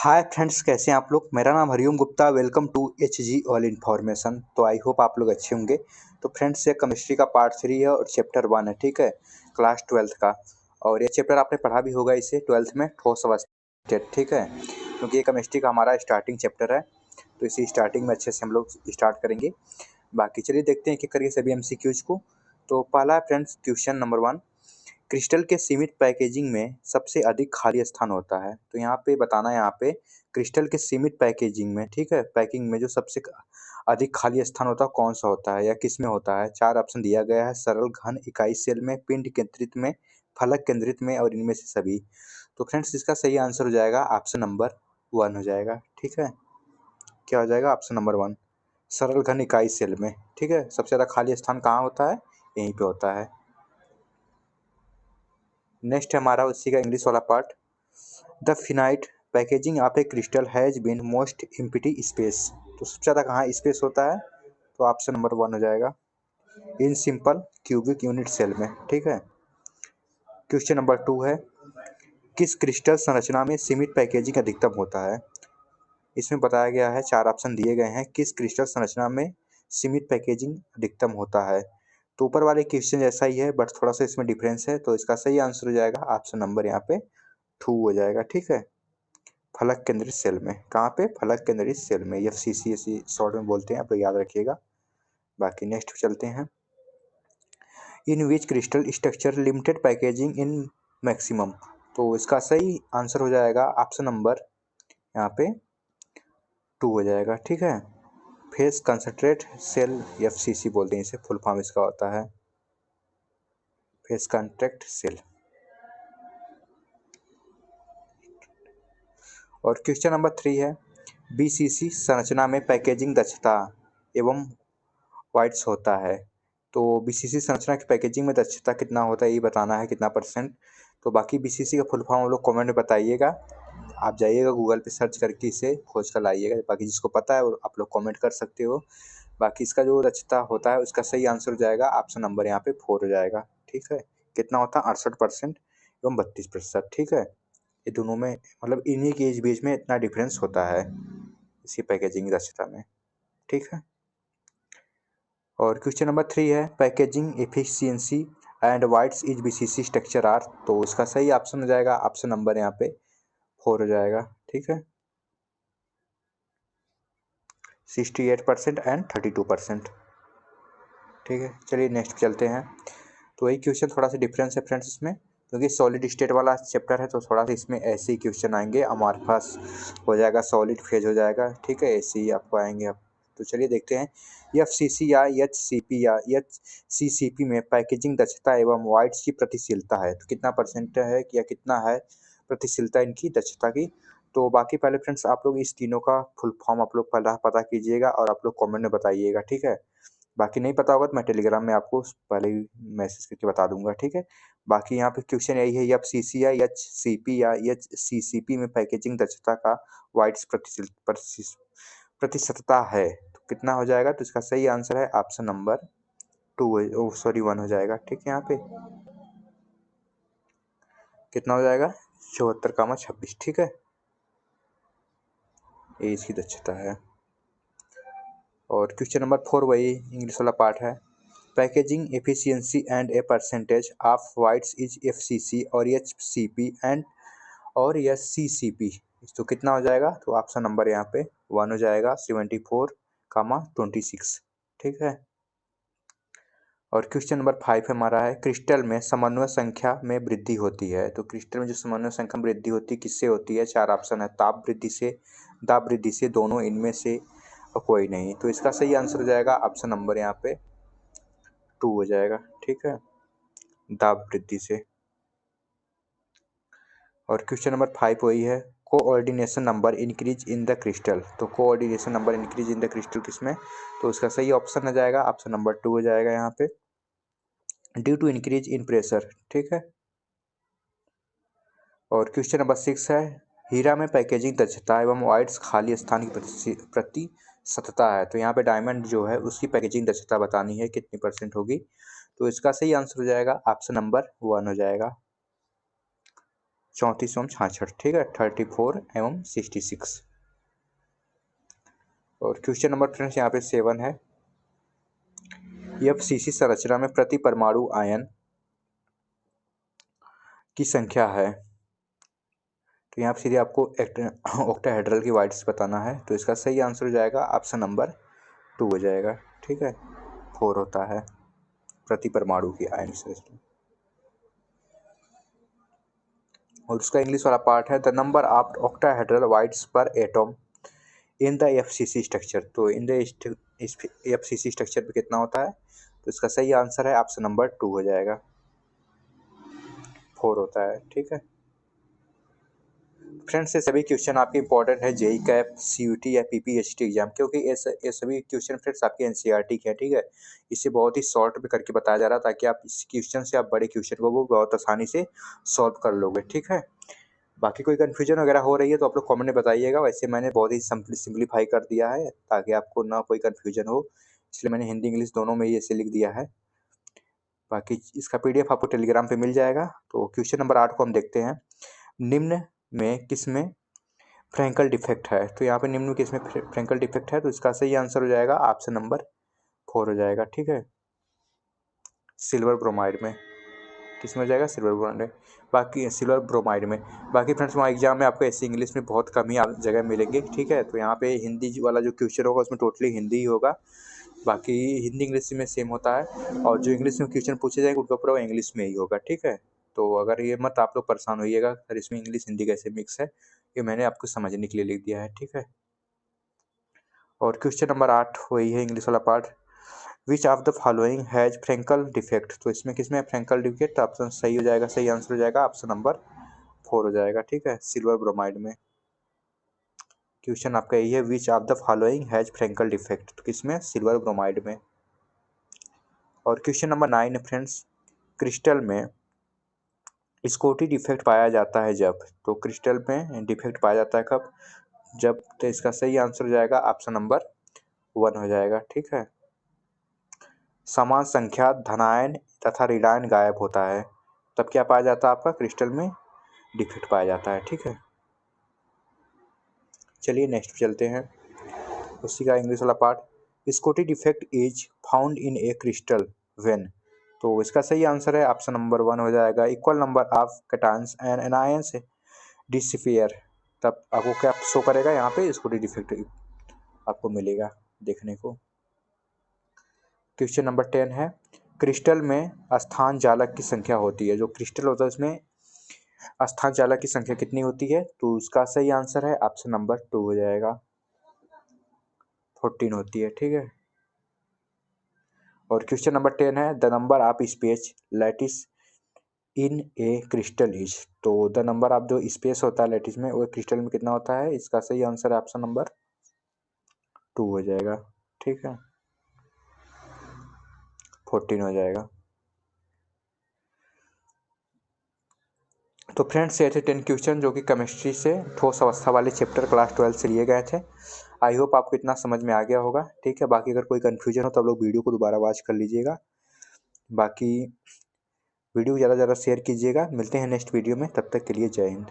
Hi friends, कैसे हैं आप लोग। मेरा नाम Hariom Gupta. Welcome to H G all information. तो आई होप आप लोग अच्छे होंगे। तो फ्रेंड्स, ये केमिस्ट्री का पार्ट 3 है और चैप्टर 1 है, ठीक है, क्लास 12th का। और ये चैप्टर आपने पढ़ा भी होगा इसे 12th में, ठोस अवस्था, ठीक है, क्योंकि ये केमिस्ट्री का हमारा स्टार्टिंग चैप्टर है। तो इसी स्टार्टिंग में अच्छे से हम लोग स्टार्ट करेंगे। बाकी चलिए देखते हैं कि करिए सभी एमसीक्यूज को। तो पहला है फ्रेंड्स, क्वेश्चन नंबर 1। क्रिस्टल के सीमित पैकेजिंग में सबसे अधिक खाली स्थान होता है। तो यहाँ पे बताना है, यहाँ पे क्रिस्टल के सीमित पैकेजिंग में, ठीक है, पैकिंग में जो सबसे अधिक खाली स्थान होता है कौन सा होता है या किस में होता है। 4 ऑप्शन दिया गया है: सरल, घन, इकाई सेल में, पिंड केंद्रित में, फलक केंद्रित में और इनमें से सभी। तो फ्रेंड्स, इसका सही आंसर हो जाएगा ऑप्शन नंबर 1 हो जाएगा, ठीक है। क्या हो जाएगा? ऑप्शन नंबर 1, सरल घन इकाई सेल में, ठीक है। सबसे ज़्यादा खाली स्थान कहाँ होता है? यहीं पे होता है। नेक्स्ट है हमारा उसी का इंग्लिश वाला पार्ट। The finite packaging of a crystal has been most empty space. तो सबसे ज़्यादा कहाँ स्पेस होता है? तो ऑप्शन नंबर 1 हो जाएगा, in simple cubic unit cell में, ठीक है। क्वेश्चन नंबर 2 है, किस क्रिस्टल संरचना में सीमित पैकेजिंग अधिकतम होता है। इसमें बताया गया है, 4 ऑप्शन दिए गए हैं, किस क्रिस्टल संरचना में सीमित पैकेजिंग अधिकतम होता है। तो ऊपर वाले क्वेश्चन जैसा ही है बट थोड़ा सा इसमें डिफरेंस है। तो इसका सही आंसर हो जाएगा ऑप्शन नंबर यहाँ पे 2 हो जाएगा, ठीक है, फलक केंद्रित सेल में। कहाँ पे? फलक केंद्रित सेल में, FCC शॉर्ट में बोलते हैं, आप लोग याद रखिएगा। बाकी नेक्स्ट चलते हैं। In which crystal structure limited packaging in maximum. तो इसका सही आंसर हो जाएगा ऑप्शन नंबर यहाँ पे 2 हो जाएगा, ठीक है, फेस कंसंट्रेट सेल, FCC बोलते हैं इसे, फुल फॉर्म इसका होता है फेस कॉन्ट्रैक्ट सेल। और क्वेश्चन नंबर 3 है, BCC संरचना में पैकेजिंग दक्षता एवं वाइट्स होता है। तो BCC संरचना की पैकेजिंग में दक्षता कितना होता है ये बताना है, कितना परसेंट। तो बाकी BCC का फुल फॉर्म आप लोग कमेंट में बताइएगा। आप जाइएगा गूगल पे सर्च करके इसे खोज कर लाइएगा। बाकी जिसको पता है वो आप लोग कमेंट कर सकते हो। बाकी इसका जो दक्षता होता है उसका सही आंसर हो जाएगा ऑप्शन नंबर यहाँ पे 4 हो जाएगा, ठीक है। कितना होता है? 68% एवं 32%, ठीक है। ये दोनों में मतलब इन्हीं के बीच में इतना डिफरेंस होता है इसी पैकेजिंग की दक्षता में, ठीक है। और क्वेश्चन नंबर 3 है, packaging efficiency and whites is BCC structure are. तो उसका सही ऑप्शन हो जाएगा ऑप्शन नंबर यहाँ पे 4 हो जाएगा, ठीक है, 68% एंड 32%, ठीक है। चलिए नेक्स्ट चलते हैं। तो वही क्वेश्चन थोड़ा सा डिफरेंस है फ्रेंड्स इसमें, क्योंकि सॉलिड स्टेट वाला चैप्टर है तो थोड़ा सा इसमें ऐसे ही क्वेश्चन आएंगे हमारे पास। हो जाएगा सॉलिड फेज हो जाएगा, ठीक है, ऐसे ही आपको आएंगे अब। तो चलिए देखते हैं, FCC या HCP या HCCP में पैकेजिंग दक्षता एवं वाइट्स की प्रतिशीलता है। तो कितना परसेंट है या कितना है प्रतिशीलता इनकी दक्षता की। तो बाकी पहले फ्रेंड्स आप लोग इस तीनों का फुल फॉर्म आप लोग पहला पता कीजिएगा और आप लोग कमेंट में बताइएगा, ठीक है। बाकी नहीं पता होगा तो मैं टेलीग्राम में आपको पहले ही मैसेज करके बता दूंगा, ठीक है। बाकी यहाँ पे क्वेश्चन यही है, FCC या HCP या HCCP में पैकेजिंग दक्षता का वाइट्स प्रतिशतता है। तो कितना हो जाएगा? तो इसका सही आंसर है ऑप्शन नंबर 1 हो जाएगा, ठीक है। यहाँ पे कितना हो जाएगा? 74,26, ठीक है, ये इसकी दक्षता है। और क्वेश्चन नंबर 4 वही इंग्लिश वाला पार्ट है, packaging efficiency and a percentage of whites is FCC और HCP एंड और SCCP। तो कितना हो जाएगा? तो ऑप्शन नंबर यहाँ पे 1 हो जाएगा, 74,26, ठीक है। और क्वेश्चन नंबर 5 हमारा है, क्रिस्टल में समन्वय संख्या में वृद्धि होती है। तो क्रिस्टल में जो समन्वय संख्या में वृद्धि होती है किससे होती है? 4 ऑप्शन है, ताप वृद्धि से, दाब वृद्धि से, दोनों, इनमें से कोई नहीं। तो इसका सही आंसर हो जाएगा ऑप्शन नंबर यहाँ पे 2 हो जाएगा, ठीक है, दाब वृद्धि से। और क्वेश्चन नंबर 5 वही है, coordination number increase in the crystal. तो coordination number increase in the crystal किसमें? तो उसका सही ऑप्शन हो जाएगा ऑप्शन नंबर 2 हो जाएगा यहाँ पे, due to increase in pressure, ठीक है। और क्वेश्चन नंबर 6 है, हीरा में पैकेजिंग दक्षता एवं वाइट्स खाली स्थान की प्रतिशतता है। तो यहाँ पे डायमंड जो है उसकी पैकेजिंग दक्षता बतानी है कितनी परसेंट होगी। तो इसका सही आंसर हो जाएगा ऑप्शन नंबर 1 हो जाएगा। 34 एवं 66, ठीक है, 34 एवं 66। और क्वेश्चन नंबर फ्रेंड्स यहाँ पे 7 है, एफसीसी संरचना में प्रति परमाणु आयन की संख्या है। तो यहाँ पे सीधे आपको ऑक्टाहेड्रल की वाइड्स बताना है, तो इसका सही आंसर हो जाएगा ऑप्शन नंबर 2 हो जाएगा, ठीक है। 4 होता है प्रति परमाणु की आयन संरचना। और उसका इंग्लिश वाला पार्ट है, the number of octahedral voids per atom in the FCC structure. तो इन द एफसीसी स्ट्रक्चर पे कितना होता है, तो इसका सही आंसर है ऑप्शन नंबर 2 हो जाएगा, 4 होता है, ठीक है। फ्रेंड्स ये सभी क्वेश्चन आपके इंपॉर्टेंट है जेई कैप, सीयूटी या पीपीएचटी एग्जाम, क्योंकि ये सभी क्वेश्चन फ्रेंड्स आपके एनसीईआरटी के हैं, ठीक है। इसे बहुत ही शॉर्ट में करके बताया जा रहा है ताकि आप इस क्वेश्चन से आप बड़े क्वेश्चन को वो बहुत आसानी से सॉल्व कर लोगे, ठीक है। बाकी कोई कन्फ्यूजन वगैरह हो रही है तो आप लोग कॉमेंट में बताइएगा। वैसे मैंने बहुत ही सिंप्लीफाई कर दिया है ताकि आपको ना कोई कन्फ्यूजन हो, इसलिए मैंने हिंदी इंग्लिश दोनों में ही ऐसे लिख दिया है। बाकी इसका पीडीएफ आपको टेलीग्राम पे मिल जाएगा। तो क्वेश्चन नंबर 8 को हम देखते हैं, निम्न में किसमें फ्रैंकल डिफेक्ट है। तो यहाँ पे निम्न में किसमें फ्रैंकल डिफेक्ट है, तो इसका सही आंसर हो जाएगा ऑप्शन नंबर 4 हो जाएगा, ठीक है। सिल्वर ब्रोमाइड में, किसमें हो जाएगा, सिल्वर ब्रोमाइड में। बाकी सिल्वर ब्रोमाइड में, बाकी फ्रेंड्स वहाँ एग्जाम में आपको ऐसे इंग्लिश में बहुत कम ही जगह मिलेंगे, ठीक है। तो यहाँ पे हिंदी वाला जो क्वेश्चन होगा उसमें टोटली हिंदी ही होगा, बाकी हिंदी इंग्लिश में सेम होता है। और जो इंग्लिश में क्वेश्चन पूछे जाएंगे उनका पूरा इंग्लिश में ही होगा, ठीक है। तो अगर ये मत आप लोग परेशान होइएगा सर इसमें इंग्लिश हिंदी कैसे मिक्स है, ये मैंने आपको समझने के लिए लिख दिया है, ठीक है। और क्वेश्चन नंबर 8 वही है इंग्लिश वाला part, which of the following has Frenkel defect. तो इसमें किसमें फ्रैंकल डिफेक्ट, ऑप्शन सही हो जाएगा, सही आंसर हो जाएगा ऑप्शन नंबर 4 हो जाएगा, ठीक है, सिल्वर ब्रोमाइड में। क्वेश्चन आपका यही है, which of the following has Frenkel defect, तो किसमें, सिल्वर ब्रोमाइड में। और क्वेश्चन नंबर 9 फ्रेंड्स, क्रिस्टल में स्कोटी डिफेक्ट पाया जाता है जब। तो क्रिस्टल में डिफेक्ट पाया जाता है कब, जब। तो इसका सही आंसर हो जाएगा ऑप्शन नंबर 1 हो जाएगा, ठीक है। समान संख्या धनायन तथा ऋणायन गायब होता है, तब क्या पाया जाता है, आपका क्रिस्टल में डिफेक्ट पाया जाता है, ठीक है। चलिए नेक्स्ट चलते हैं, उसी का इंग्लिश वाला part, scooty defect is found in A crystal when. तो इसका सही आंसर है ऑप्शन नंबर 1 हो जाएगा, equal number of cations and anions disappear. तब आपको क्या शो करेगा यहाँ पे, स्कोटी डिफेक्ट आपको मिलेगा देखने को। क्वेश्चन नंबर 10 है, क्रिस्टल में स्थान चालक की संख्या होती है। जो क्रिस्टल होता है उसमें स्थान चालक की संख्या कितनी होती है, तो उसका सही आंसर है ऑप्शन नंबर 2 हो जाएगा, 14 होती है, ठीक है। और क्वेश्चन नंबर 10 है, the number of space lattice in A crystal is. तो द नंबर ऑफ जो स्पेस होता है लैटिस में वो क्रिस्टल में कितना होता है, इसका सही आंसर है ऑप्शन नंबर 2 हो जाएगा, ठीक है, 14 हो जाएगा। तो फ्रेंड्स ये थे 10 क्वेश्चन जो कि केमिस्ट्री से ठोस अवस्था वाले चैप्टर क्लास 12 से लिए गए थे। आई होप आपको इतना समझ में आ गया होगा, ठीक है। बाकी अगर कोई कन्फ्यूजन हो तो आप लोग वीडियो को दोबारा वॉच कर लीजिएगा। बाकी वीडियो ज़्यादा से ज़्यादा शेयर कीजिएगा। मिलते हैं नेक्स्ट वीडियो में, तब तक के लिए जय हिंद।